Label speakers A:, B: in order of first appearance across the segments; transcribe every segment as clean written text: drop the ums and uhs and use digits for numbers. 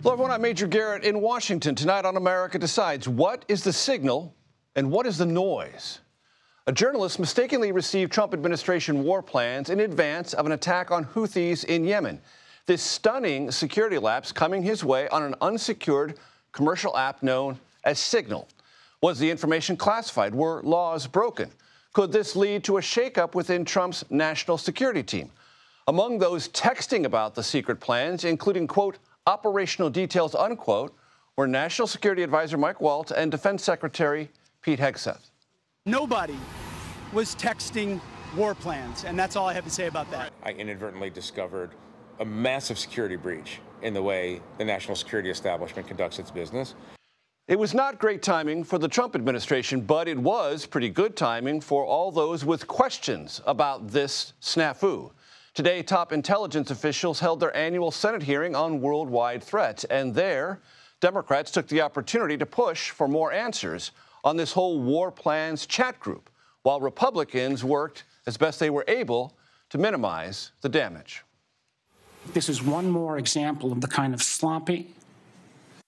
A: Hello, everyone. I'm Major Garrett in Washington. Tonight on America Decides, what is the signal and what is the noise? A journalist mistakenly received Trump administration war plans in advance of an attack on Houthis in Yemen. This stunning security lapse coming his way on an unsecured commercial app known as Signal. Was the information classified? Were laws broken? Could this lead to a shakeup within Trump's national security team? Among those texting about the secret plans, including, quote, operational details, unquote, were National Security Advisor Mike Waltz and Defense Secretary Pete Hegseth.
B: Nobody was texting war plans, and that's all I have to say about that.
C: I inadvertently discovered a massive security breach in the way the national security establishment conducts its business.
A: It was not great timing for the Trump administration, but it was pretty good timing for all those with questions about this snafu. Today, top intelligence officials held their annual Senate hearing on worldwide threats, and there, Democrats took the opportunity to push for more answers on this whole war plans chat group, while Republicans worked as best they were able to minimize the damage.
D: This is one more example of the kind of sloppy,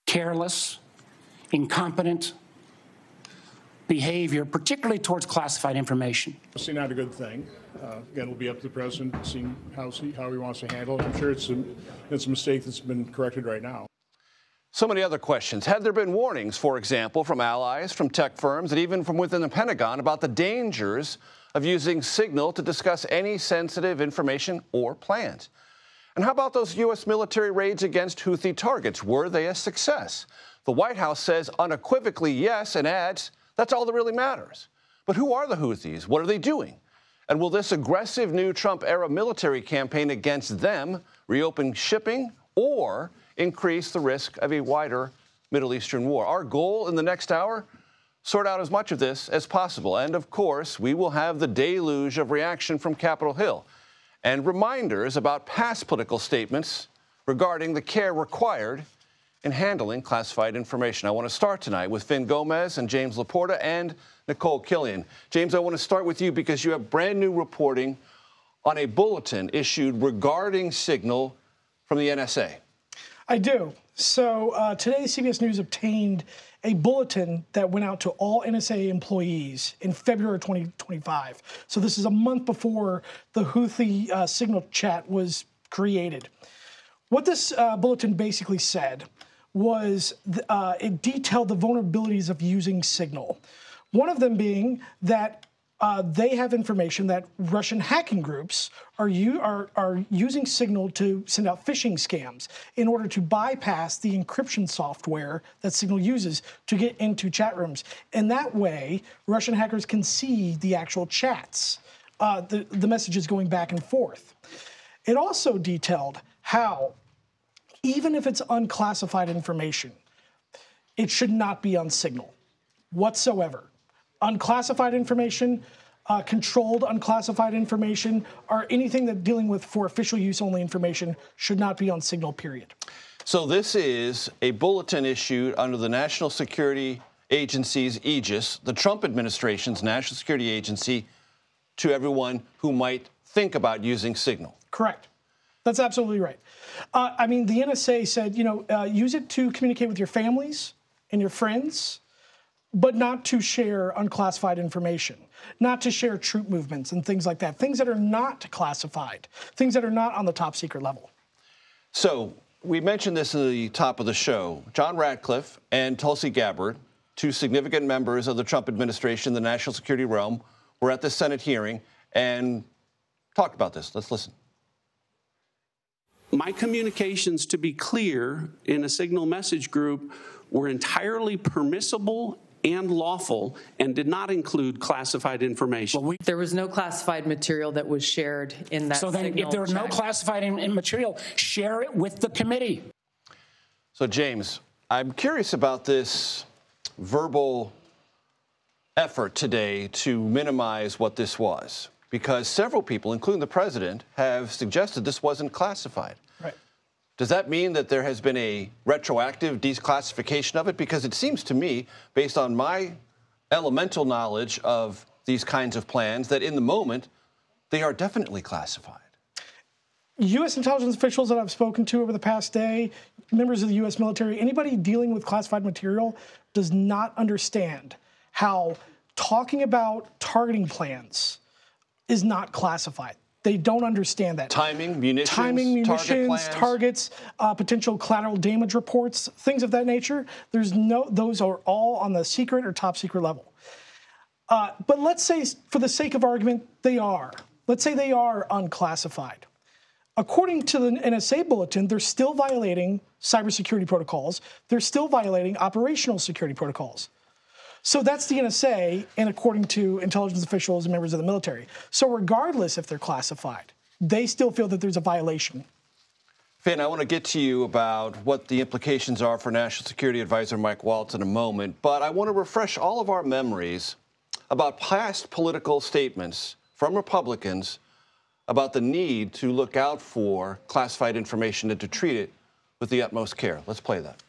D: careless, incompetent behavior, particularly towards classified information.
E: Obviously not a good thing. Again, it'll be up to the president, seeing how he wants to handle it. I'm sure it's a mistake that's been corrected right now.
A: So many other questions. Had there been warnings, for example, from allies, from tech firms, and even from within the Pentagon about the dangers of using Signal to discuss any sensitive information or plans? And how about those U.S. military raids against Houthi targets? Were they a success? The White House says unequivocally yes and adds that's all that really matters. But who are the Houthis? What are they doing? And will this aggressive new Trump-era military campaign against them reopen shipping or increase the risk of a wider Middle Eastern war? Our goal in the next hour, sort out as much of this as possible. And, of course, we will have the deluge of reaction from Capitol Hill and reminders about past political statements regarding the care required in handling classified information. I want to start tonight with Fin Gómez and James LaPorta and Nikole Killion. James, I want to start with you because you have brand new reporting on a bulletin issued regarding Signal from the NSA.
F: I do. So today, CBS News obtained a bulletin that went out to all NSA employees in February 2025. So this is a month before the Houthi Signal chat was created. What this bulletin basically said was it detailed the vulnerabilities of using Signal. One of them being that they have information that Russian hacking groups are using Signal to send out phishing scams in order to bypass the encryption software that Signal uses to get into chat rooms. And that way, Russian hackers can see the actual chats, the messages going back and forth. It also detailed how, even if it's unclassified information, it should not be on Signal whatsoever. Unclassified information, controlled unclassified information, or anything that dealing with for official use only information should not be on Signal, period.
A: So this is a bulletin issued under the National Security Agency's aegis, the Trump administration's National Security Agency, to everyone who might think about using Signal.
F: Correct. That's absolutely right. I mean, the NSA said, use it to communicate with your families and your friends, but not to share unclassified information, not to share troop movements and things like that, things that are not classified, things that are not on the top secret level.
A: So we mentioned this at the top of the show. John Ratcliffe and Tulsi Gabbard, two significant members of the Trump administration, the national security realm, were at the Senate hearing and talked about this. Let's listen.
G: My communications, to be clear, in a Signal message group were entirely permissible and lawful and did not include classified information.
H: There was no classified material that was shared in that.
D: So then if there was no classified material, share it with the committee.
A: So, James, I'm curious about this verbal effort today to minimize what this was, because several people, including the president, have suggested this wasn't classified.
F: Right.
A: Does that mean that there has been a retroactive declassification of it? Because it seems to me, based on my elemental knowledge of these kinds of plans, that in the moment, they are definitely classified.
F: U.S. intelligence officials that I've spoken to over the past day members of the U.S. military, anybody dealing with classified material does not understand how talking about targeting plans is not classified. They don't understand that.
A: Timing, munitions,
F: targets, potential collateral damage reports, things of that nature. Those are all on the secret or top secret level. But let's say, for the sake of argument, they are. Let's say they are unclassified. According to the NSA bulletin, they're still violating cybersecurity protocols. They're still violating operational security protocols. So that's the NSA, and according to intelligence officials and members of the military. So regardless if they're classified, they still feel that there's a violation.
A: Finn, I want to get to you about what the implications are for National Security Advisor Mike Waltz in a moment, but I want to refresh all of our memories about past political statements from Republicans about the need to look out for classified information and to treat it with the utmost care. Let's play that.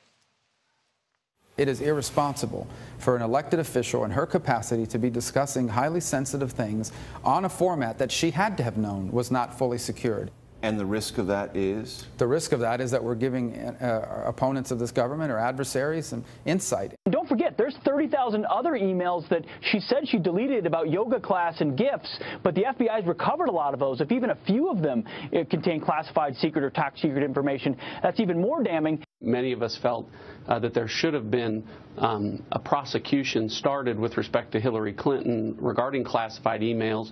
I: It is irresponsible for an elected official in her capacity to be discussing highly sensitive things on a format that she had to have known was not fully secured.
A: And the risk of that is?
I: The risk of that is that we're giving opponents of this government or adversaries some insight.
J: And don't forget, there's 30,000 other emails that she said she deleted about yoga class and gifts, but the FBI's recovered a lot of those. If even a few of them contain classified secret or top secret information, that's even more damning.
G: Many of us felt that there should have been a prosecution started with respect to Hillary Clinton regarding classified emails.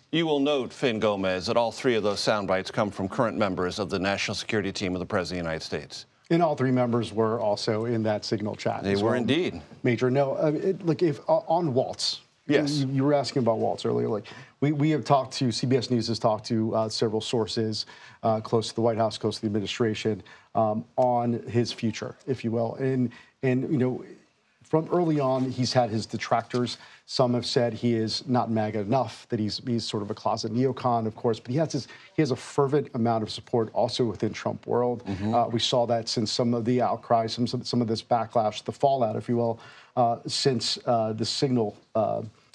A: You will note, Fin Gómez, that all three of those sound bites come from current members of the national security team of the President of the United States.
K: And all three members were also in that Signal chat.
A: They were indeed.
K: Major, no, look, if on Waltz,
A: yes,
K: you were asking about Waltz earlier. Like we have talked to, CBS News has talked to several sources close to the White House, close to the administration, on his future, if you will, and you know, from early on, he's had his detractors. Some have said he is not MAGA enough, that he's sort of a closet neocon, of course, but he has a fervent amount of support also within Trump world. We saw that since some of the outcry, some of this backlash, the fallout, if you will, since the Signal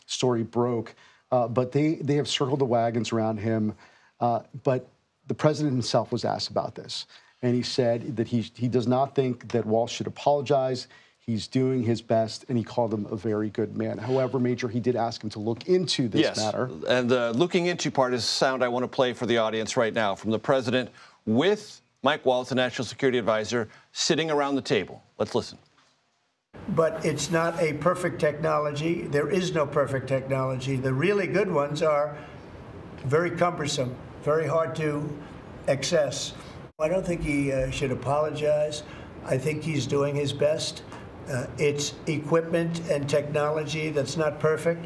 K: story broke. But they have circled the wagons around him. But the president himself was asked about this, and he said that he does not think that Waltz should apologize. He's doing his best, and he called him a very good man. However, Major, he did ask him to look into this matter. And
A: the looking into part is sound I want to play for the audience right now from the president with Mike Waltz, the National Security Advisor, sitting around the table. Let's listen.
L: But it's not a perfect technology. There is no perfect technology. The really good ones are very cumbersome, very hard to access. I don't think he should apologize. I think he's doing his best. It's equipment and technology that's not perfect,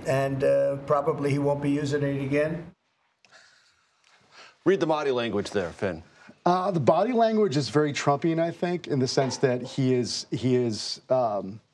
L: and probably he won't be using it again.
A: Read the body language there, Finn.
K: The body language is very Trumpian, I think, in the sense that he is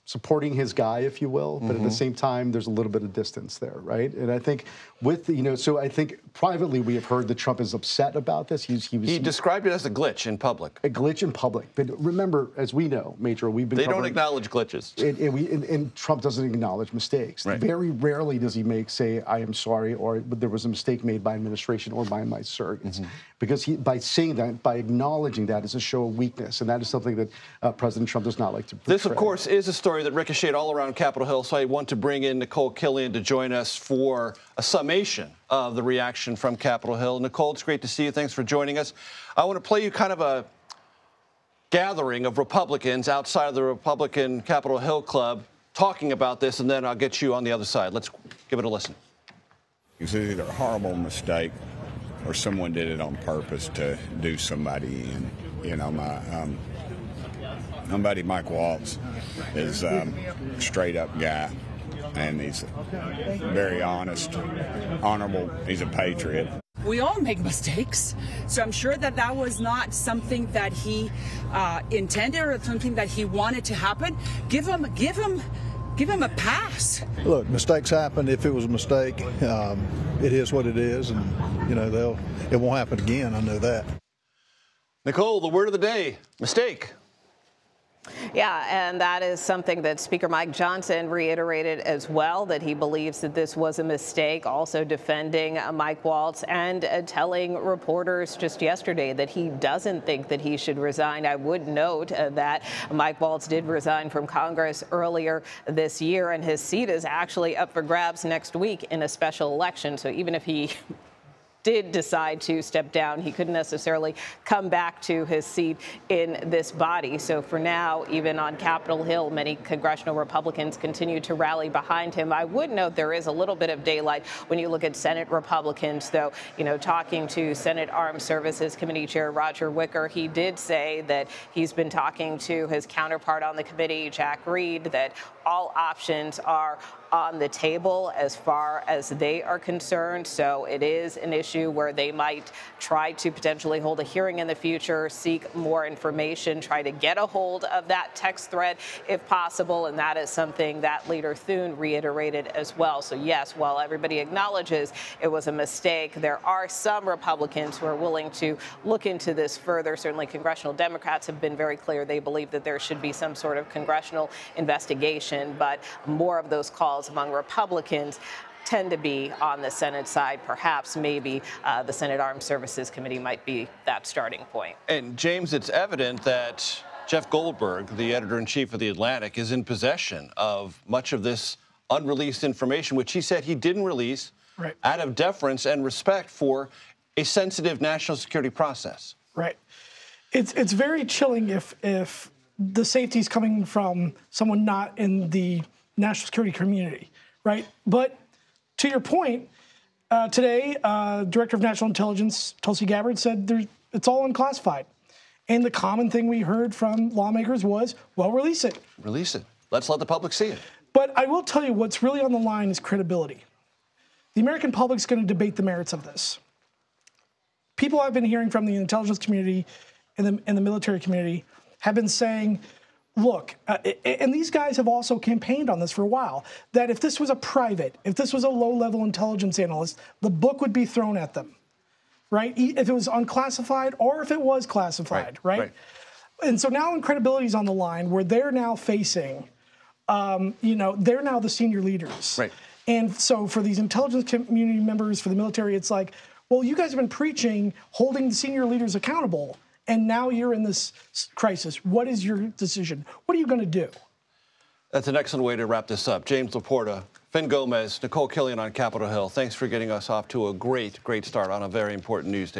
K: supporting his guy, if you will, but at the same time, there's a little bit of distance there, right? And I think with, you know, so I think privately we have heard that Trump is upset about this. He described it as a glitch in public. A glitch in public. But remember, as we know, Major, we've been
A: They don't acknowledge glitches.
K: And Trump doesn't acknowledge mistakes.
A: Right.
K: Very rarely does he say, I am sorry, or there was a mistake made by administration or by my surrogates. Because by saying that, by acknowledging that, is a show of weakness. And that is something that President Trump does not like to portray.
A: This, of course, is a story that ricocheted all around Capitol Hill, so I want to bring in Nikole Killion to join us for a summation of the reaction from Capitol Hill. Nikole, it's great to see you. Thanks for joining us. I want to play you kind of a gathering of Republicans outside of the Republican Capitol Hill Club talking about this, and then I'll get you on the other side. Let's give it a listen.
M: It's either a horrible mistake or someone did it on purpose to do somebody in. You know, my buddy Mike Waltz is a straight-up guy, and he's very honest, honorable. He's a patriot.
N: We all make mistakes, so I'm sure that that was not something that he intended or something that he wanted to happen. Give him a pass.
O: Look, mistakes happen. If it was a mistake, it is what it is, and you know it won't happen again. I know that.
A: Nikole, the word of the day: mistake.
P: Yeah, and that is something that Speaker Mike Johnson reiterated as well, that he believes that this was a mistake, also defending Mike Waltz and telling reporters just yesterday that he doesn't think that he should resign. I would note that Mike Waltz did resign from Congress earlier this year, and his seat is actually up for grabs next week in a special election. So even if he did decide to step down, he couldn't necessarily come back to his seat in this body. So for now, even on Capitol Hill, many congressional Republicans continue to rally behind him. I would note there is a little bit of daylight when you look at Senate Republicans, though. You know, talking to Senate Armed Services Committee Chair Roger Wicker, he did say that he's been talking to his counterpart on the committee, Jack Reed, that all options are on the table as far as they are concerned. So it is an issue where they might try to potentially hold a hearing in the future, seek more information, try to get a hold of that text thread if possible. And that is something that Leader Thune reiterated as well. So yes, while everybody acknowledges it was a mistake, there are some Republicans who are willing to look into this further. Certainly congressional Democrats have been very clear they believe that there should be some sort of congressional investigation, but more of those calls among Republicans tend to be on the Senate side. Perhaps maybe the Senate Armed Services Committee might be that starting point.
A: And James, it's evident that Jeff Goldberg, the editor-in-chief of The Atlantic, is in possession of much of this unreleased information, which he said he didn't release out of deference and respect for a sensitive national security process.
F: Right. It's very chilling if the safety is coming from someone not in the national security community, right? But to your point, today, Director of National Intelligence Tulsi Gabbard said it's all unclassified. And the common thing we heard from lawmakers was, well, release it.
A: Release it. Let's let the public see it.
F: But I will tell you what's really on the line is credibility. The American public is going to debate the merits of this. People I've been hearing from the intelligence community and the military community have been saying, look, and these guys have also campaigned on this for a while, that if this was a private, if this was a low-level intelligence analyst, the book would be thrown at them, right? If it was unclassified or if it was classified, right? And so now when credibility is on the line, where they're now facing, they're now the senior leaders. Right. And so for these intelligence community members, for the military, it's like, well, you guys have been preaching holding the senior leaders accountable, and now you're in this crisis. What is your decision? What are you going to do?
A: That's an excellent way to wrap this up. James LaPorta, Fin Gómez, Nikole Killion on Capitol Hill. Thanks for getting us off to a great start on a very important news day.